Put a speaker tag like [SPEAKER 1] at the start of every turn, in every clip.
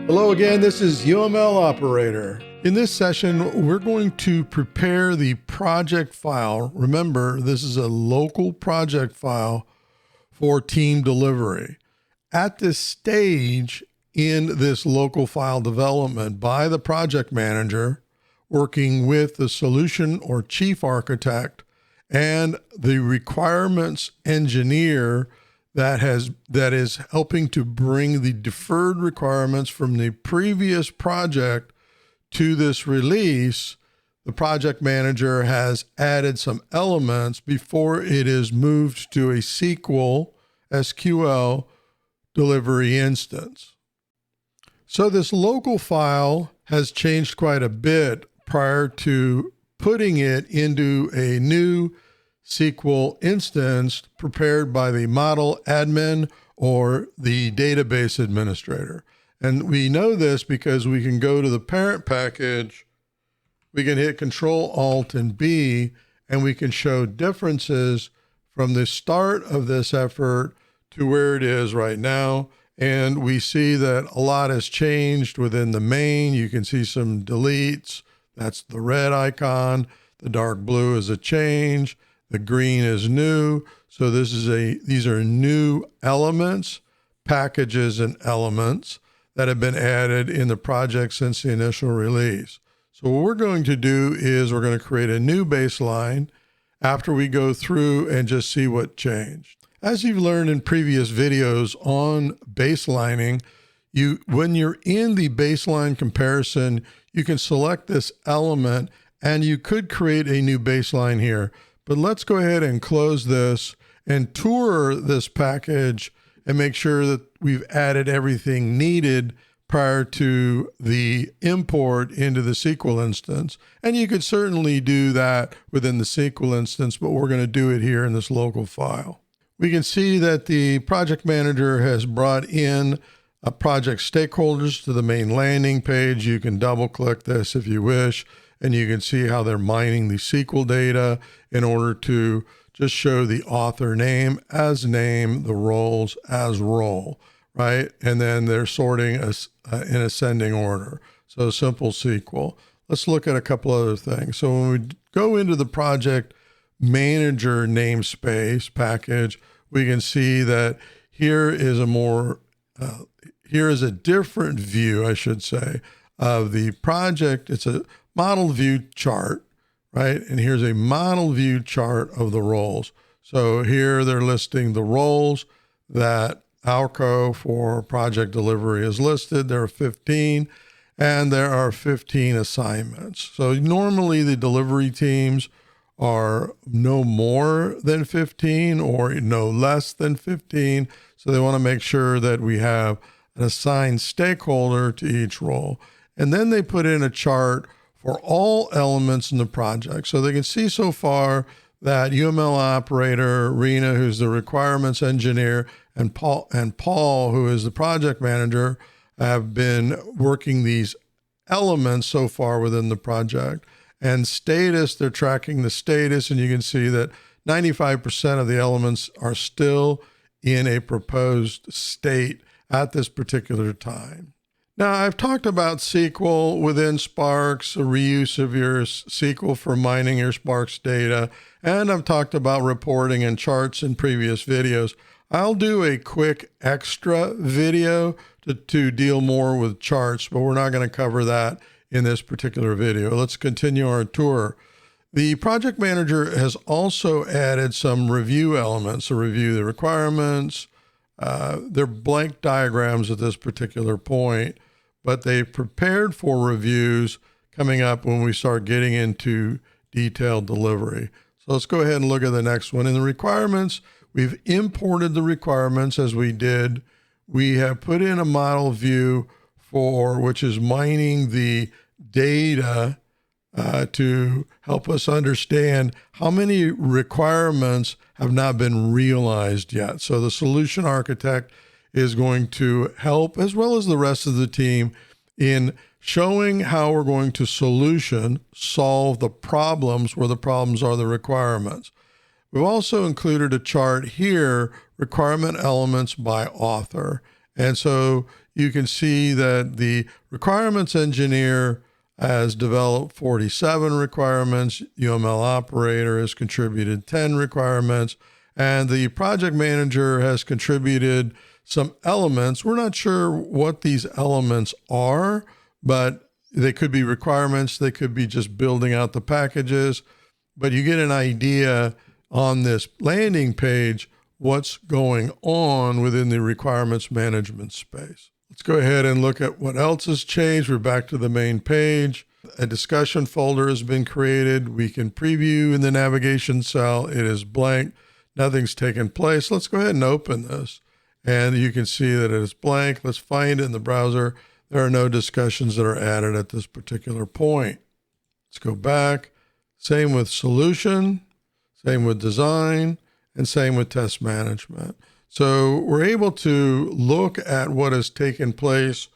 [SPEAKER 1] Hello again, this is UML Operator. In this session, we're going to prepare the project file. Remember, this is a local project file for team delivery. At this stage in this local file development by the project manager, working with the solution or chief architect and the requirements engineer that is helping to bring the deferred requirements from the previous project to this release, the project manager has added some elements before it is moved to a SQL delivery instance. So this local file has changed quite a bit prior to putting it into a new SQL instance prepared by the model admin or the database administrator. And we know this because we can go to the parent package, we can hit Control Alt and B, and we can show differences from the start of this effort to where it is right now. And we see that a lot has changed within the main. You can see some deletes. That's the red icon. The dark blue is a change. The green is new. So these are new elements, packages, and elements that have been added in the project since the initial release. So what we're going to do is we're going to create a new baseline after we go through and just see what changed. As you've learned in previous videos on baselining, when you're in the baseline comparison, you can select this element and you could create a new baseline here. But let's go ahead and close this and tour this package and make sure that we've added everything needed prior to the import into the SQL instance. And you could certainly do that within the SQL instance, but we're going to do it here in this local file. We can see that the project manager has brought in project stakeholders to the main landing page. You can double click this if you wish, and you can see how they're mining the SQL data in order to just show the author name as name, the roles as role, right? And then they're sorting in ascending order. So simple SQL. Let's look at a couple other things. So when we go into the project manager namespace package, we can see that here is a different view, I should say, of the project. It's a model view chart, right? And here's a model view chart of the roles. So here they're listing the roles that Alco for project delivery is listed. There are 15, and there are 15 assignments. So normally the delivery teams are no more than 15 or no less than 15. So they want to make sure that we have an assigned stakeholder to each role. And then they put in a chart for all elements in the project. So they can see so far that UML operator, Rena, who's the requirements engineer, and Paul, who is the project manager, have been working these elements so far within the project. And status, they're tracking the status, and you can see that 95% of the elements are still in a proposed state at this particular time. Now, I've talked about SQL within Sparx, a reuse of your SQL for mining your Sparx data, and I've talked about reporting and charts in previous videos. I'll do a quick extra video to deal more with charts, but we're not going to cover that in this particular video. Let's continue our tour. The project manager has also added some review elements to review the requirements. They're blank diagrams at this particular point, but they prepared for reviews coming up when we start getting into detailed delivery. So let's go ahead and look at the next one. In the requirements, we've imported the requirements as we did. We have put in a model view which is mining the data to help us understand how many requirements have not been realized yet. So the solution architect is going to help, as well as the rest of the team, in showing how we're going to solve the problems where the problems are the requirements. We've also included a chart here, requirement elements by author. And so you can see that the requirements engineer has developed 47 requirements. UML operator has contributed 10 requirements. And the project manager has contributed some elements. We're not sure what these elements are, but they could be requirements. They could be just building out the packages. But you get an idea on this landing page what's going on within the requirements management space. Let's go ahead and look at what else has changed. We're back to the main page. A discussion folder has been created. We can preview in the navigation cell. It is blank. Nothing's taken place. Let's go ahead and open this. And you can see that it is blank. Let's find it in the browser. There are no discussions that are added at this particular point. Let's go back. Same with solution, same with design, and same with test management. So we're able to look at what has taken place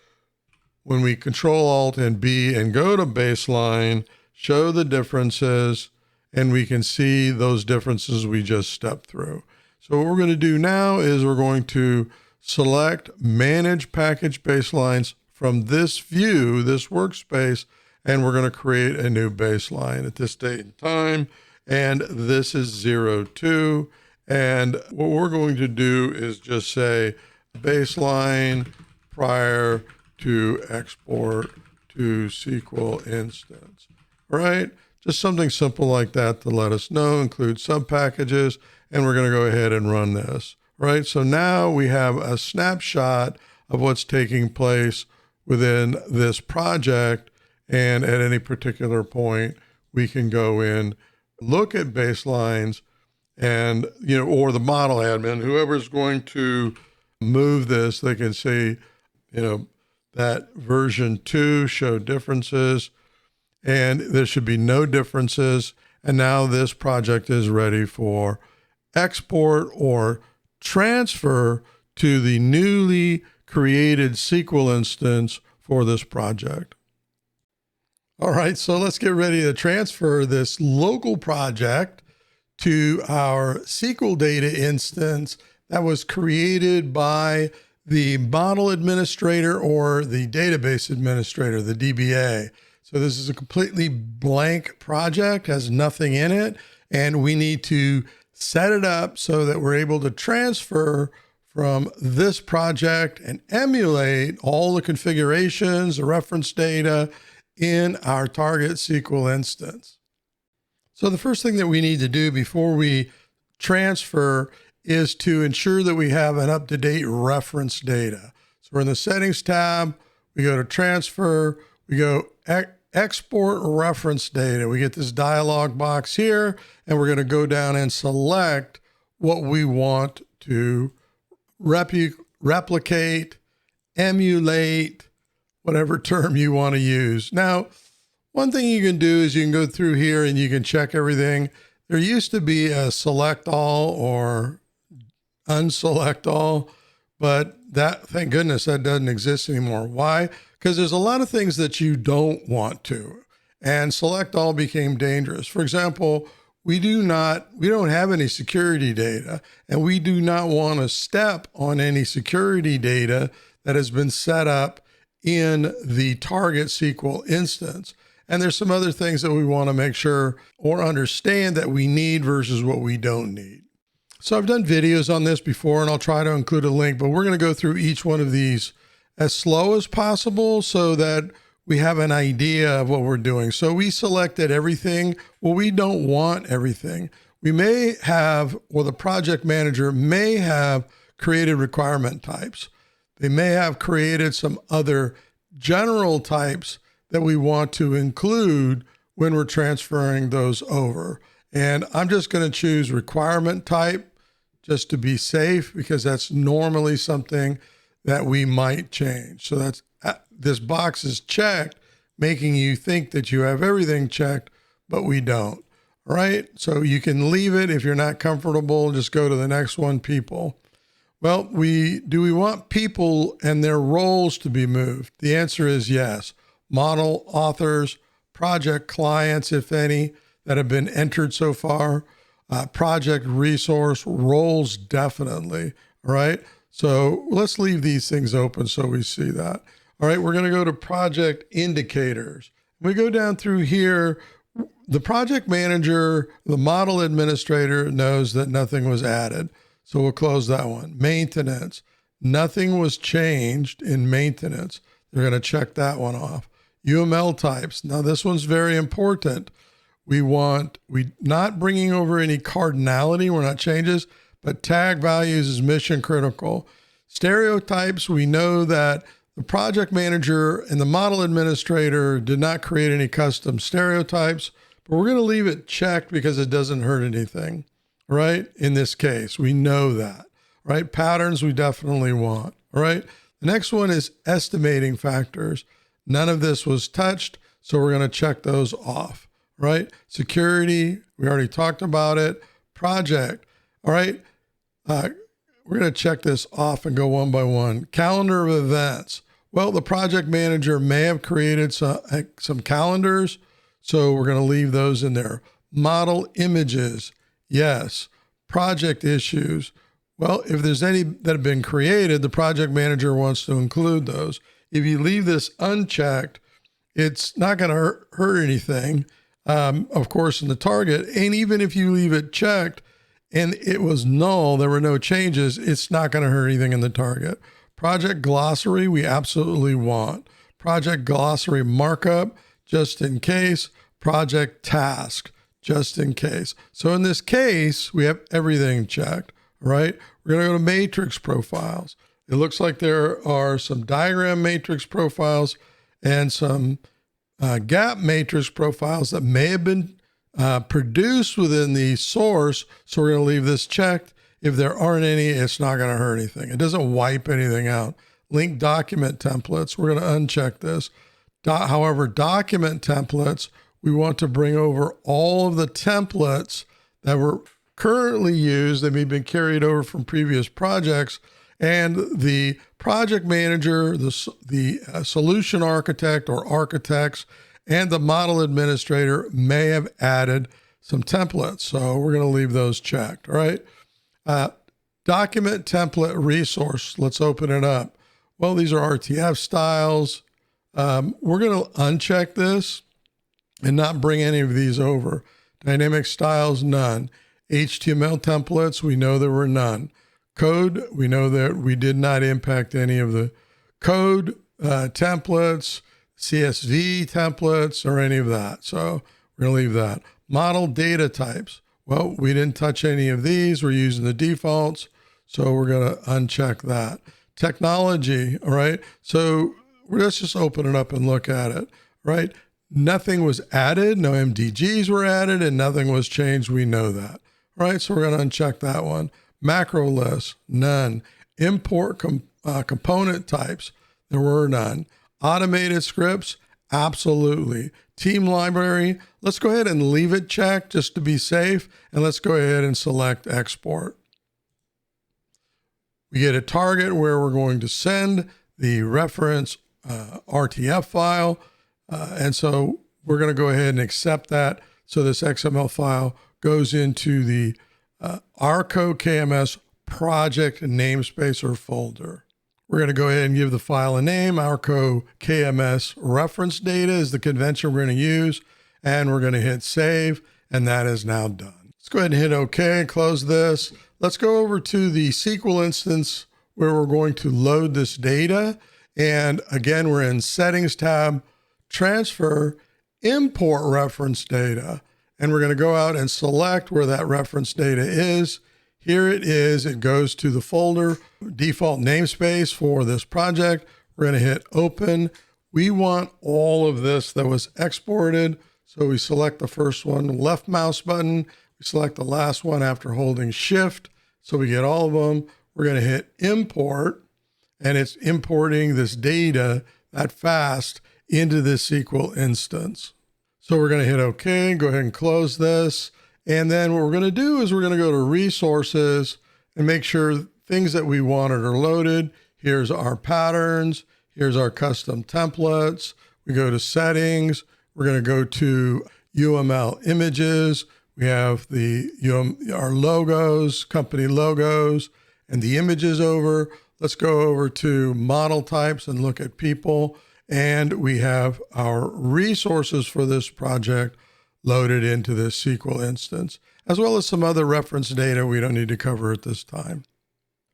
[SPEAKER 1] when we Control-Alt and B and go to baseline, show the differences, and we can see those differences we just stepped through. So what we're going to do now is we're going to select Manage Package Baselines from this view, this workspace, and we're going to create a new baseline at this date and time. And this is 02. And what we're going to do is just say baseline prior to export to SQL Instance, right? Just something simple like that to let us know, include sub packages, and we're going to go ahead and run this, right? So now we have a snapshot of what's taking place within this project. And at any particular point, we can go in, look at baselines, and, or the model admin, whoever's going to move this, they can see, that version 2 show differences, and there should be no differences. And now this project is ready for export or transfer to the newly created SQL instance for this project. All right, so let's get ready to transfer this local project to our SQL data instance that was created by the model administrator or the database administrator, the DBA. So this is a completely blank project, has nothing in it, and we need to set it up so that we're able to transfer from this project and emulate all the configurations, the reference data in our target SQL instance. So the first thing that we need to do before we transfer is to ensure that we have an up-to-date reference data. So we're in the settings tab, we go to transfer, we go export reference data. We get this dialog box here, and we're going to go down and select what we want to replicate, emulate, whatever term you want to use. Now, one thing you can do is you can go through here and you can check everything. There used to be a select all or unselect all, but that, thank goodness, that doesn't exist anymore. Why? Because there's a lot of things that you don't want to, and select all became dangerous. For example, we don't have any security data, and we do not want to step on any security data that has been set up in the target SQL instance. And there's some other things that we want to make sure or understand that we need versus what we don't need. So I've done videos on this before, and I'll try to include a link, but we're going to go through each one of these as slow as possible so that we have an idea of what we're doing. So we selected everything. Well, we don't want everything. We may have, or the project manager may have created requirement types. They may have created some other general types that we want to include when we're transferring those over. And I'm just going to choose requirement type just to be safe, because that's normally something that we might change. So that's this box is checked, making you think that you have everything checked, but we don't. All right. So you can leave it if you're not comfortable. Just go to the next one, people. Well, do we want people and their roles to be moved? The answer is yes. Model authors, project clients, if any, that have been entered so far, project resource roles, definitely. All right. So let's leave these things open so we see that. All right, we're going to go to project indicators. We go down through here. The project manager, the model administrator knows that nothing was added. So we'll close that one. Maintenance. Nothing was changed in maintenance. They're going to check that one off. UML types. Now this one's very important. We not bringing over any cardinality. We're not changes, but tag values is mission critical. Stereotypes. We know that the project manager and the model administrator did not create any custom stereotypes, but we're going to leave it checked because it doesn't hurt anything, right? In this case, we know that, right? Patterns we definitely want, all right? The next one is estimating factors. None of this was touched, so we're going to check those off, right? Security, we already talked about it. Project, all right? We're going to check this off and go one by one. Calendar of events. Well, the project manager may have created some calendars, so we're going to leave those in there. Model images, yes. Project issues. Well, if there's any that have been created, the project manager wants to include those. If you leave this unchecked, it's not going to hurt anything, of course, in the target. And even if you leave it checked and it was null, there were no changes, it's not going to hurt anything in the target. Project glossary, we absolutely want. Project glossary markup, just in case. Project task, just in case. So in this case, we have everything checked, right? We're going to go to matrix profiles. It looks like there are some diagram matrix profiles and some gap matrix profiles that may have been produced within the source. So we're going to leave this checked. If there aren't any, it's not going to hurt anything. It doesn't wipe anything out. Link document templates. We're going to uncheck this. However, document templates, we want to bring over all of the templates that were currently used that may have been carried over from previous projects. And the project manager, the solution architect or architects, and the model administrator may have added some templates. So we're going to leave those checked, all right? Document template resource. Let's open it up. Well, these are RTF styles. We're going to uncheck this and not bring any of these over. Dynamic styles, none. HTML templates, we know there were none. Code, we know that we did not impact any of the code templates, CSV templates, or any of that. So we're going to leave that. Model data types. Well, we didn't touch any of these. We're using the defaults. So we're going to uncheck that. Technology, all right? So let's just open it up and look at it, right? Nothing was added. No MDGs were added and nothing was changed. We know that, all right? So we're going to uncheck that one. Macro list, none. Import component types, there were none. Automated scripts, absolutely. Team library, let's go ahead and leave it checked just to be safe. And let's go ahead and select export. We get a target where we're going to send the reference RTF file. And so we're going to go ahead and accept that. So this XML file goes into the Arco KMS project namespace or folder. We're going to go ahead and give the file a name. Arco KMS reference data is the convention we're going to use. And we're going to hit save. And that is now done. Let's go ahead and hit OK and close this. Let's go over to the SQL instance where we're going to load this data. And again, we're in Settings tab, Transfer, Import Reference Data. And we're going to go out and select where that reference data is. Here it is. It goes to the folder, default namespace for this project. We're going to hit Open. We want all of this that was exported. So we select the first one, left mouse button. We select the last one after holding Shift. So we get all of them. We're going to hit Import. And it's importing this data that fast into this SQL instance. So we're going to hit OK, go ahead and close this. And then what we're going to do is we're going to go to Resources and make sure things that we wanted are loaded. Here's our patterns. Here's our custom templates. We go to Settings. We're going to go to UML Images. We have our logos, company logos, and the images over. Let's go over to model types and look at people. And we have our resources for this project loaded into this SQL instance, as well as some other reference data we don't need to cover at this time.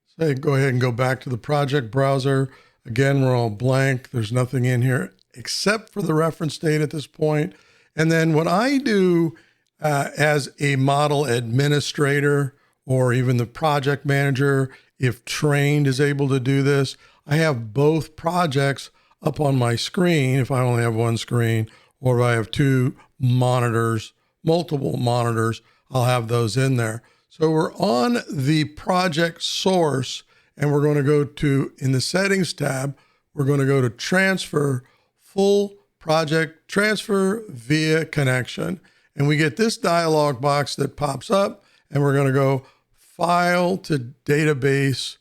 [SPEAKER 1] So go ahead and go back to the project browser. Again, we're all blank. There's nothing in here except for the reference data at this point. And then what I do as a model administrator, or even the project manager, if trained, is able to do this, I have both projects up on my screen if I only have one screen, or if I have two monitors, multiple monitors, I'll have those in there. So we're on the project source, and we're going to go to, in the settings tab, we're going to go to transfer, full project transfer via connection. And we get this dialog box that pops up, and we're going to go file to database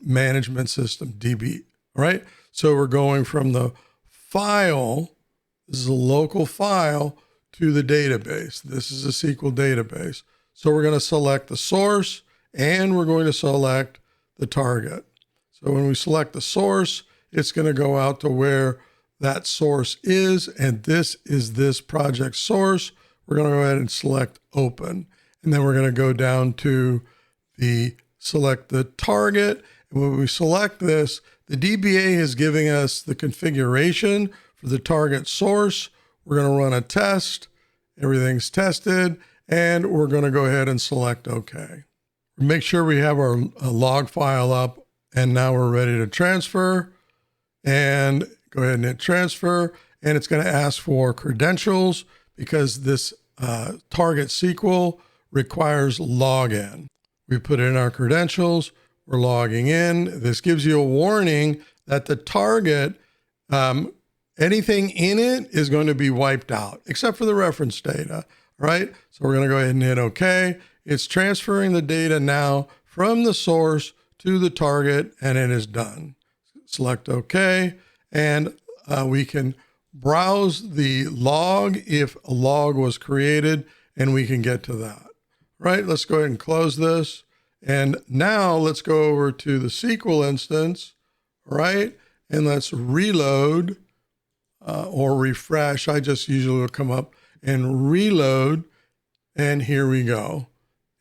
[SPEAKER 1] management system, DB, right? So we're going from the file, this is a local file, to the database. This is a SQL database. So we're going to select the source, and we're going to select the target. So when we select the source, it's going to go out to where that source is, and this is this project source. We're going to go ahead and select open, and then we're going to go down to select the target. And when we select this, the DBA is giving us the configuration for the target source. We're going to run a test. Everything's tested, and we're going to go ahead and select OK. Make sure we have our log file up, and now we're ready to transfer. And go ahead and hit transfer, and it's going to ask for credentials because this target SQL requires login. We put in our credentials, we're logging in. This gives you a warning that the target, anything in it is going to be wiped out, except for the reference data, right? So we're going to go ahead and hit OK. It's transferring the data now from the source to the target, and it is done. Select OK, and we can browse the log if a log was created, and we can get to that. Right, let's go ahead and close this. And now let's go over to the SQL instance, right? And let's reload or refresh. I just usually will come up and reload, and here we go.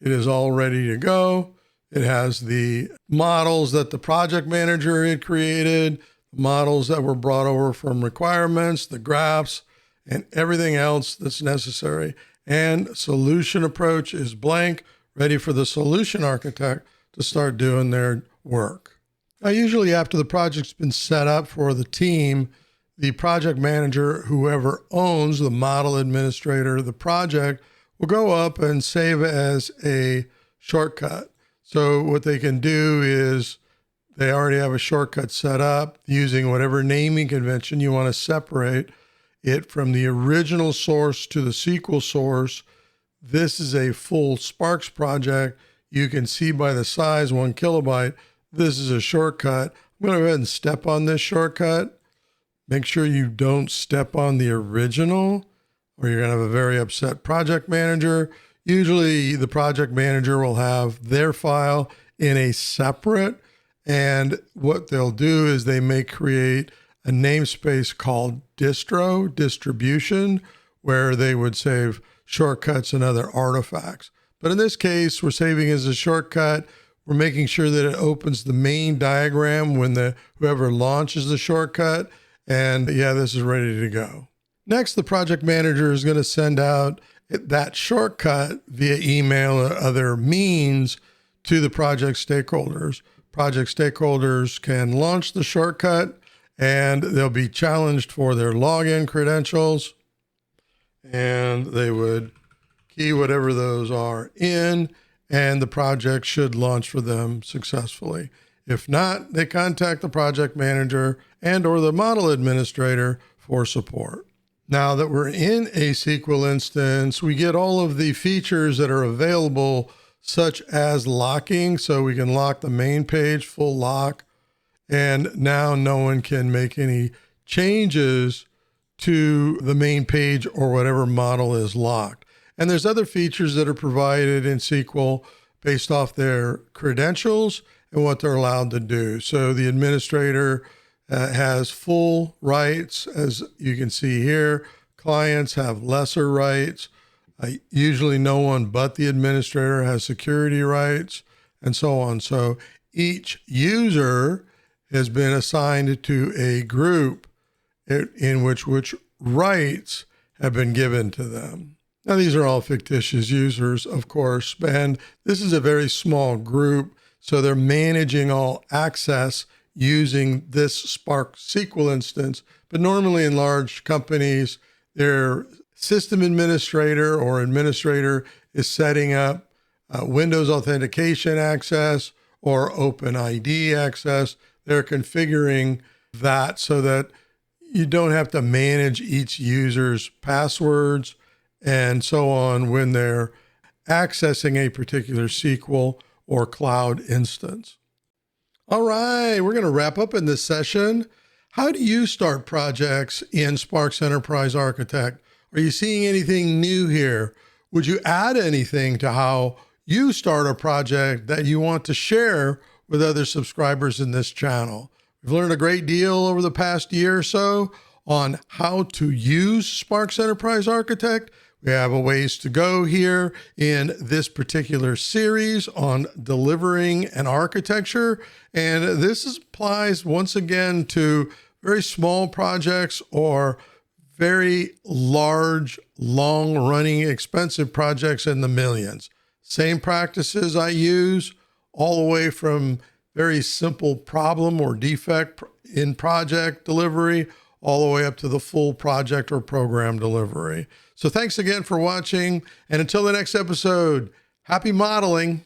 [SPEAKER 1] It is all ready to go. It has the models that the project manager had created, models that were brought over from requirements, the graphs, and everything else that's necessary. And solution approach is blank, ready for the solution architect to start doing their work. Now, usually after the project's been set up for the team, the project manager, whoever owns the model administrator, the project, will go up and save as a shortcut. So what they can do is they already have a shortcut set up using whatever naming convention you want to separate it from the original source to the SQL source. This is a full Sparx project. You can see by the size, 1 kilobyte, this is a shortcut. I'm going to go ahead and step on this shortcut. Make sure you don't step on the original, or you're going to have a very upset project manager. Usually the project manager will have their file in a separate, and what they'll do is they may create a namespace called distribution, where they would save shortcuts and other artifacts. But in this case, we're saving as a shortcut. We're making sure that it opens the main diagram when whoever launches the shortcut. And yeah, this is ready to go. Next, the project manager is going to send out that shortcut via email or other means to the project stakeholders. Project stakeholders can launch the shortcut, and they'll be challenged for their login credentials, and they would key whatever those are in, and the project should launch for them successfully. If not, they contact the project manager and or the model administrator for support. Now that we're in a SQL instance, we get all of the features that are available, such as locking. So we can lock the main page, full lock, and now no one can make any changes to the main page or whatever model is locked. And there's other features that are provided in SQL based off their credentials and what they're allowed to do. So the administrator has full rights, as you can see here. Clients have lesser rights. Usually no one but the administrator has security rights, and so on. So each user has been assigned to a group in which rights have been given to them. Now, these are all fictitious users, of course, and this is a very small group, so they're managing all access using this Sparx SQL instance. But normally in large companies, their system administrator or administrator is setting up Windows authentication access or OpenID access. They're configuring that so that you don't have to manage each user's passwords and so on when they're accessing a particular SQL or cloud instance. All right, we're going to wrap up in this session. How do you start projects in Sparx Enterprise Architect? Are you seeing anything new here? Would you add anything to how you start a project that you want to share with other subscribers in this channel? We've learned a great deal over the past year or so on how to use Sparx Enterprise Architect. We have a ways to go here in this particular series on delivering an architecture. And this applies once again to very small projects or very large, long-running, expensive projects in the millions. Same practices I use all the way from very simple problem or defect in project delivery all the way up to the full project or program delivery. So thanks again for watching. And until the next episode, happy modeling.